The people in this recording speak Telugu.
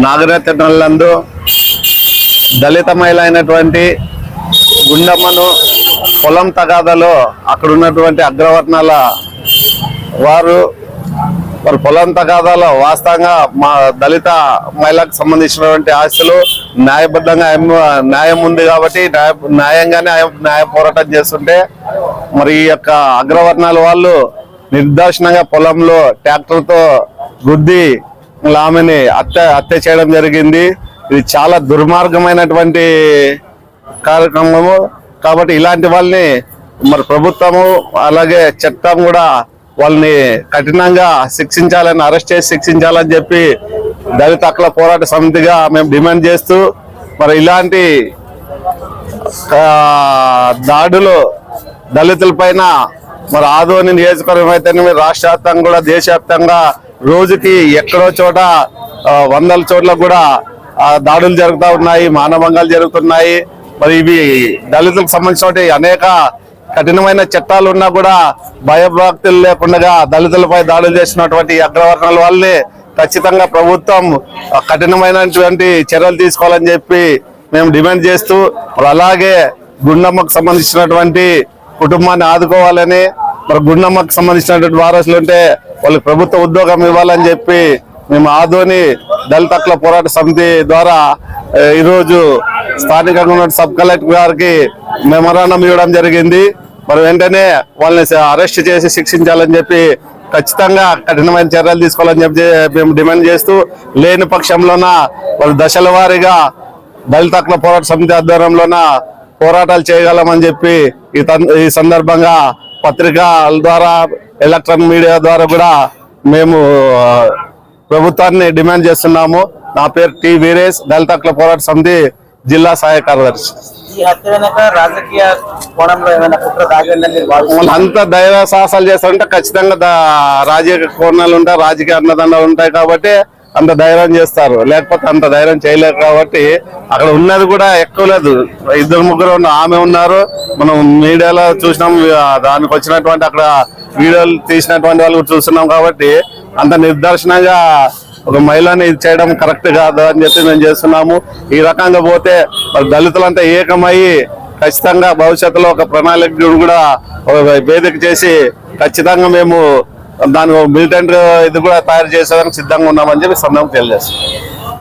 నాగరత్నందు దళిత మహిళ అయినటువంటి గుండమ్మను పొలం తగాదాలో అక్కడ ఉన్నటువంటి అగ్రవర్ణాల వారు పొలం తగాదాలో వాస్తవంగా మా దళిత మహిళకు సంబంధించినటువంటి ఆస్తులు న్యాయబద్ధంగా న్యాయం ఉంది కాబట్టి న్యాయంగానే న్యాయ పోరాటం చేస్తుంటే మరి ఈ యొక్క అగ్రవర్ణాల వాళ్ళు నిర్దాక్షిణంగా పొలంలో ట్రాక్టర్తో గుద్ది ఆమెని హత్య చేయడం జరిగింది. ఇది చాలా దుర్మార్గమైనటువంటి కార్యక్రమము. కాబట్టి ఇలాంటి వాళ్ళని మరి ప్రభుత్వము అలాగే చట్టం కూడా వాళ్ళని కఠినంగా శిక్షించాలని, అరెస్ట్ చేసి శిక్షించాలని చెప్పి దళిత హక్కుల పోరాట సమితిగా మేము డిమాండ్ చేస్తూ మరి ఇలాంటి దాడులు దళితుల పైన మరి ఆదోని నియోజకవర్గం అయితేనే రాష్ట్ర వ్యాప్తంగా కూడా దేశవ్యాప్తంగా రోజుకి ఎక్కడో చోట వందల చోట్ల కూడా దాడులు జరుగుతూ ఉన్నాయి, మానభంగాలు జరుగుతున్నాయి. మరి ఇవి దళితులకు సంబంధించిన అనేక కఠినమైన చట్టాలు ఉన్నా కూడా భయభక్తులు లేకుండా దళితులపై దాడులు చేసినటువంటి అగ్రవర్ణాల వాళ్ళని ఖచ్చితంగా ప్రభుత్వం కఠినమైనటువంటి చర్యలు తీసుకోవాలని చెప్పి మేము డిమాండ్ చేస్తూ అలాగే గుండమ్మకు సంబంధించినటువంటి కుటుంబాన్ని ఆదుకోవాలని, మరి గుండమ్మకు సంబంధించినటువంటి వారసులు ఉంటే వాళ్ళకి ప్రభుత్వ ఉద్యోగం ఇవ్వాలని చెప్పి మేము ఆదోని దళిత హక్కుల పోరాట సమితి ద్వారా ఈరోజు స్థానికంగా ఉన్న సబ్ కలెక్టర్ గారికి మెమరాండం ఇవ్వడం జరిగింది. మరి వెంటనే వాళ్ళని అరెస్ట్ చేసి శిక్షించాలని చెప్పి ఖచ్చితంగా కఠినమైన చర్యలు తీసుకోవాలని చెప్పి మేము డిమాండ్ చేస్తూ లేని పక్షంలోన వాళ్ళు దశల వారీగా దళిత హక్కుల పోరాట సమితి ఆధ్వర్యంలోన పోరాటాలు చేయగలమని చెప్పి ఈ సందర్భంగా పత్రికల ద్వారా ఎలక్ట్రానిక్ మీడియా ద్వారా కూడా మేము ప్రభుత్వాన్ని డిమాండ్ చేస్తున్నాము. నా పేరు టి వీరేష్, దళిత హక్కుల పోరాట సమితి జిల్లా సహాయ కార్యదర్శి. వాళ్ళంతా ధైర్య సాహసాలు చేస్తారంటే ఖచ్చితంగా రాజకీయ కోణాలు ఉంటాయి, రాజకీయ అన్నదండలు ఉంటాయి కాబట్టి అంత ధైర్యం చేస్తారు, లేకపోతే అంత ధైర్యం చేయలేరు. కాబట్టి అక్కడ ఉన్నది కూడా ఎక్కువ లేదు, 2-3 ఆమె ఉన్నారు. మనం మీడియాలో చూసినాం, దానికి వచ్చినటువంటి అక్కడ వీడియోలు తీసినటువంటి వాళ్ళు చూస్తున్నాం. కాబట్టి అంత నిర్దర్శనంగా ఒక మహిళని చేయడం కరెక్ట్ కాదు అని చెప్పి మేము చేస్తున్నాము. ఈ రకంగా పోతే దళితులంతా ఏకమయ్యి ఖచ్చితంగా భవిష్యత్తులో ఒక ప్రణాళిక కూడా వేదిక చేసి ఖచ్చితంగా మేము దాని మిలిటెంట్ ఇది కూడా తయారు చేసేదానికి సిద్ధంగా ఉన్నామని చెప్పి సందర్భంగా తెలియజేస్తాం.